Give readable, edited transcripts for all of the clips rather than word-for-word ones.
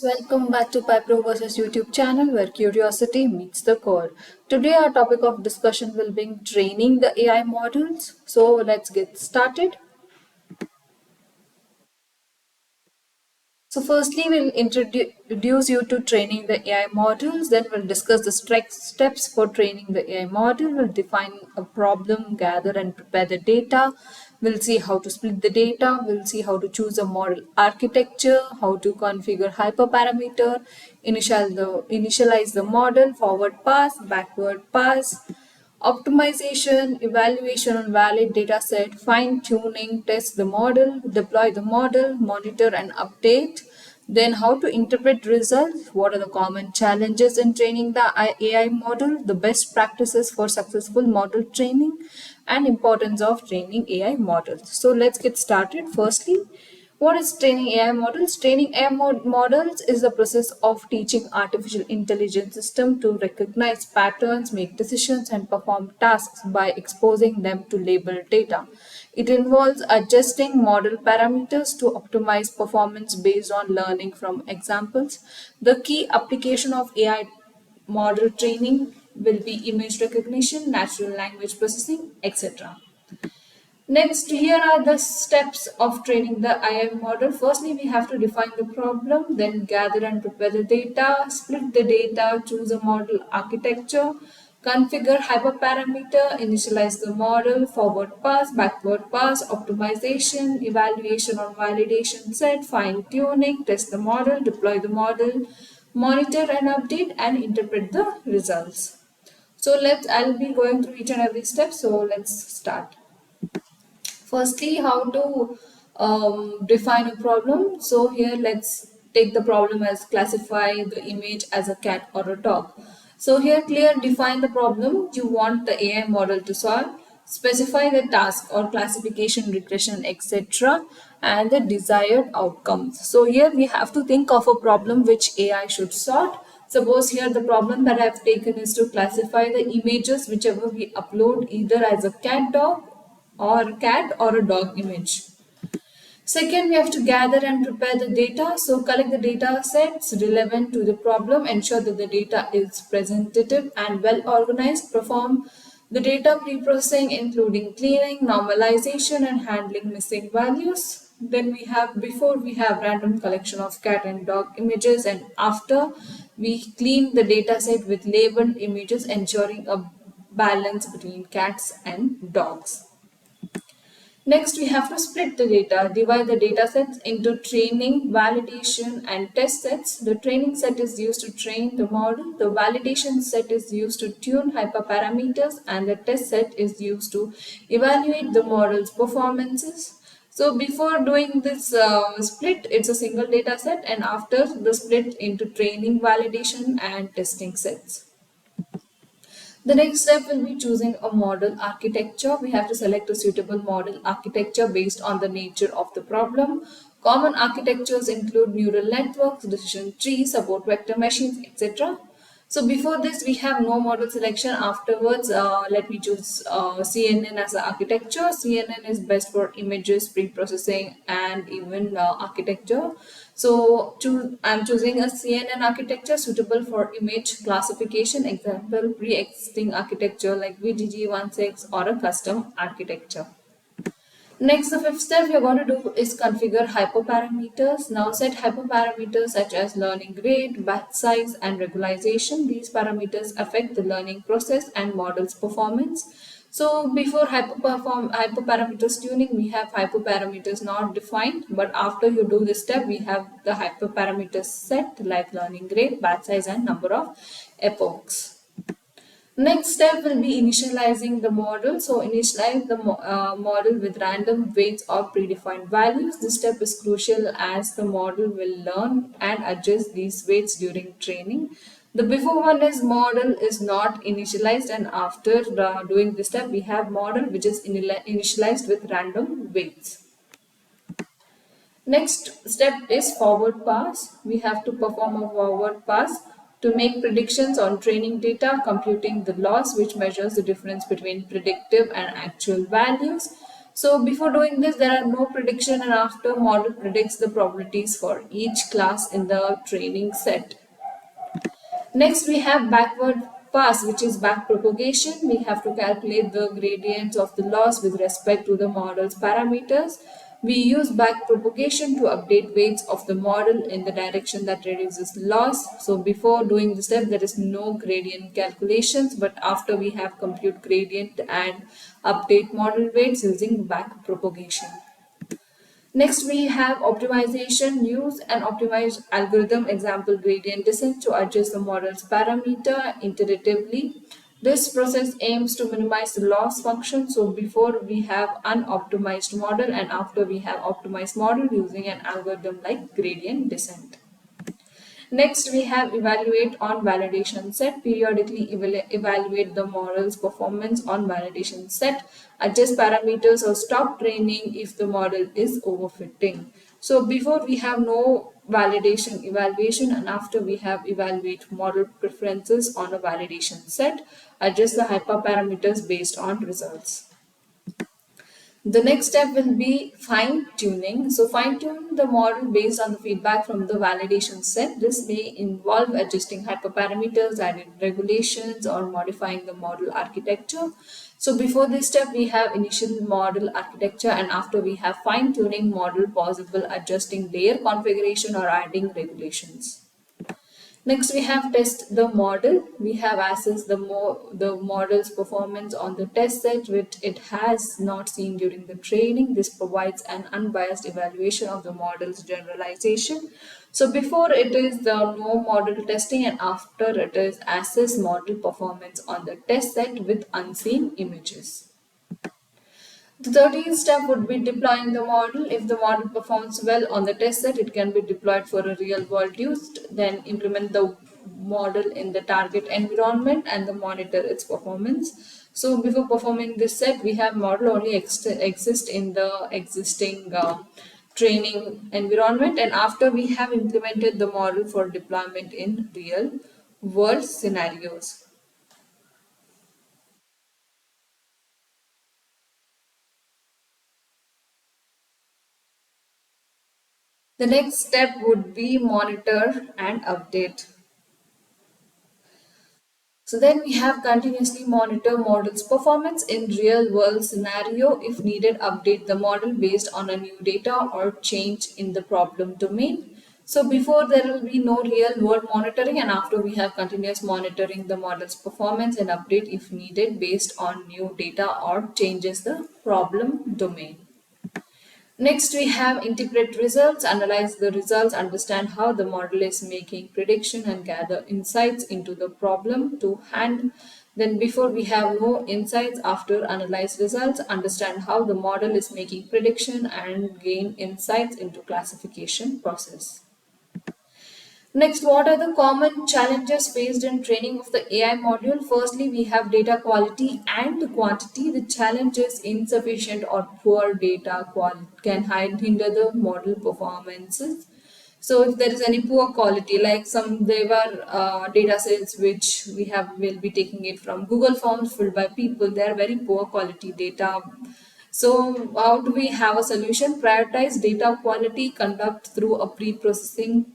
Welcome back to PyPro vs YouTube channel where curiosity meets the core. Today our topic of discussion will be training the AI models. So let's get started. So firstly, we'll introduce you to training the AI models. Then we'll discuss the steps for training the AI model. We'll define a problem, gather and prepare the data. We'll see how to split the data. We'll see how to choose a model architecture, how to configure hyperparameter, initialize the model, forward pass, backward pass, optimization, evaluation on valid data set, fine tuning, test the model, deploy the model, monitor and update. Then how to interpret results, what are the common challenges in training the AI model, the best practices for successful model training, and importance of training AI models. So let's get started. Firstly, what is training AI models? Training AI models is the process of teaching artificial intelligence system to recognize patterns, make decisions, and perform tasks by exposing them to labeled data. It involves adjusting model parameters to optimize performance based on learning from examples. The key application of AI model training will be image recognition, natural language processing, etc. Next, here are the steps of training the AI model. Firstly, we have to define the problem, then gather and prepare the data, split the data, choose a model architecture, configure hyperparameter, initialize the model, forward pass, backward pass, optimization, evaluation or validation set, fine tuning, test the model, deploy the model, monitor and update, and interpret the results. So I'll be going through each and every step. So let's start. Firstly, how to define a problem. So here let's take the problem as classify the image as a cat or a dog. So here clear define the problem you want the AI model to solve, specify the task or classification, regression, etc. and the desired outcomes. So here we have to think of a problem which AI should solve. Suppose here the problem that I have taken is to classify the images whichever we upload either as a cat dog or cat or a dog image. Second, we have to gather and prepare the data. So collect the data sets relevant to the problem, ensure that the data is presentative and well organized, perform the data pre-processing including cleaning, normalization and handling missing values. Then we have before we have random collection of cat and dog images, and after we clean the data set with labeled images ensuring a balance between cats and dogs. Next, we have to split the data, divide the data sets into training, validation, and test sets. The training set is used to train the model, the validation set is used to tune hyperparameters, and the test set is used to evaluate the model's performances. So before doing this split, it's a single data set, and after the split into training, validation, and testing sets. The next step will be choosing a model architecture. We have to select a suitable model architecture based on the nature of the problem. Common architectures include neural networks, decision trees, support vector machines, etc. So before this, we have no model selection. Afterwards, let me choose CNN as an architecture. CNN is best for images, pre-processing, and even architecture. So I'm choosing a CNN architecture suitable for image classification, example pre-existing architecture like VGG16 or a custom architecture. Next, the fifth step we are going to do is configure hyperparameters. Now set hyperparameters such as learning rate, batch size and regularization. These parameters affect the learning process and model's performance. So before hyperparameters tuning, we have hyperparameters not defined, but after you do this step, we have the hyperparameters set like learning rate, batch size and number of epochs. Next step will be initializing the model. So initialize the model with random weights or predefined values. This step is crucial as the model will learn and adjust these weights during training. The before one is model is not initialized, and after doing this step we have model which is initialized with random weights. Next step is forward pass. We have to perform a forward pass to make predictions on training data, computing the loss which measures the difference between predictive and actual values. So before doing this, there are no prediction, and after model predicts the probabilities for each class in the training set. Next, we have backward pass, which is back propagation. We have to calculate the gradients of the loss with respect to the model's parameters. We use back propagation to update weights of the model in the direction that reduces loss. So before doing the step, there is no gradient calculations, but after we have compute gradient and update model weights using back propagation. Next, we have optimization. Use an optimized algorithm, example gradient descent, to adjust the model's parameter iteratively. This process aims to minimize the loss function. So before we have unoptimized model, and after we have optimized model using an algorithm like gradient descent. Next, we have evaluate on validation set. Periodically evaluate the model's performance on validation set. Adjust parameters or stop training if the model is overfitting. So before we have no validation evaluation, and after we have evaluate model preferences on a validation set. Adjust the hyperparameters based on results. The next step will be fine tuning. So fine tune the model based on the feedback from the validation set. This may involve adjusting hyperparameters, adding regulations, or modifying the model architecture. So before this step, we have initial model architecture, and after we have fine tuning model possible, adjusting layer configuration or adding regulations. Next, we have test the model. We have assessed the model's performance on the test set, which it has not seen during the training. This provides an unbiased evaluation of the model's generalization. So before it is the no model testing, and after it is assess model performance on the test set with unseen images. The 13th step would be deploying the model. If the model performs well on the test set, it can be deployed for a real world use. Then implement the model in the target environment and monitor its performance. So before performing this set, we have model only exist in the existing training environment, and after we have implemented the model for deployment in real world scenarios. The next step would be monitor and update. So then we have continuously monitor model's performance in real world scenario. If needed, update the model based on a new data or change in the problem domain. So before there will be no real world monitoring, and after we have continuous monitoring the model's performance and update if needed based on new data or changes the problem domain. Next, we have interpret results, analyze the results, understand how the model is making prediction and gather insights into the problem to hand. Then before we have no insights, after analyze results, understand how the model is making prediction and gain insights into classification process. Next, what are the common challenges faced in training of the AI module? Firstly, we have data quality and quantity. The challenge is insufficient or poor data quality can hinder the model performances. So if there is any poor quality, like some there were data sets which we have will be taking it from Google Forms filled by people, they are very poor quality data. So how do we have a solution? Prioritize data quality, conduct through a pre-processing,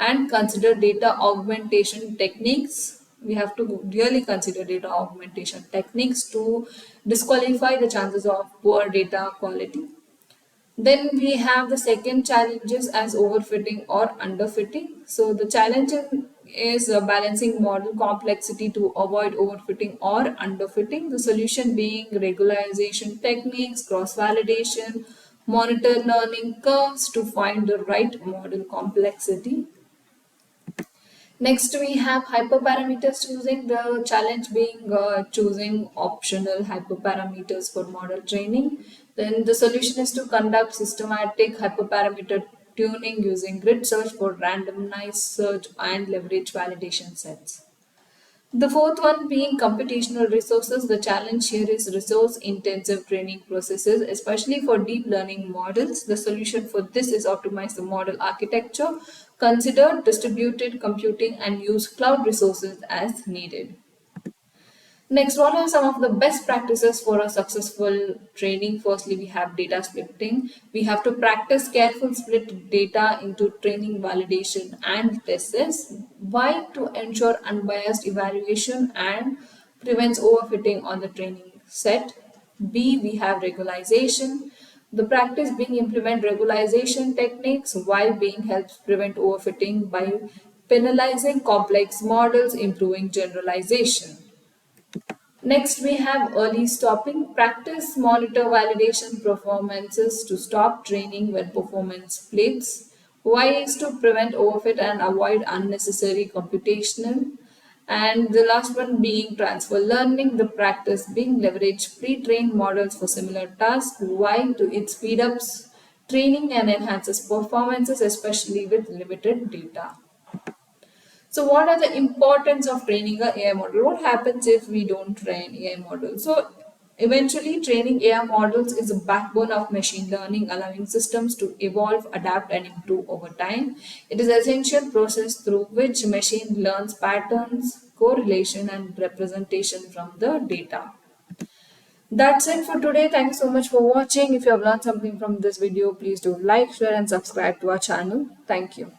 and consider data augmentation techniques. We have to really consider data augmentation techniques to disqualify the chances of poor data quality. Then we have the second challenges as overfitting or underfitting. So the challenge is balancing model complexity to avoid overfitting or underfitting. The solution being regularization techniques, cross-validation, monitor learning curves to find the right model complexity. Next, we have hyperparameters choosing. The challenge being choosing optional hyperparameters for model training. Then the solution is to conduct systematic hyperparameter tuning using grid search for randomized search and leverage validation sets. The fourth one being computational resources. The challenge here is resource intensive training processes, especially for deep learning models. The solution for this is optimize the model architecture, consider distributed computing, and use cloud resources as needed. Next, what are some of the best practices for a successful training? Firstly, we have data splitting. We have to practice careful split data into training, validation, and tests. Why? To ensure unbiased evaluation and prevents overfitting on the training set. B, we have regularization. The practice being implement regularization techniques while being helps prevent overfitting by penalizing complex models, improving generalization. Next, we have early stopping. Practice monitor validation performances to stop training when performance flips. Why is to prevent overfit and avoid unnecessary computational. And the last one being transfer learning, the practice being leverage pre-trained models for similar tasks. Why? To it speed ups training and enhances performances, especially with limited data. So what are the importance of training a AI model? What happens if we don't train AI models? So eventually training AI models is a backbone of machine learning, allowing systems to evolve, adapt and improve over time. It is an essential process through which machine learns patterns, correlation and representation from the data. That's it for today. Thank you so much for watching. If you have learned something from this video, please do like, share and subscribe to our channel. Thank you.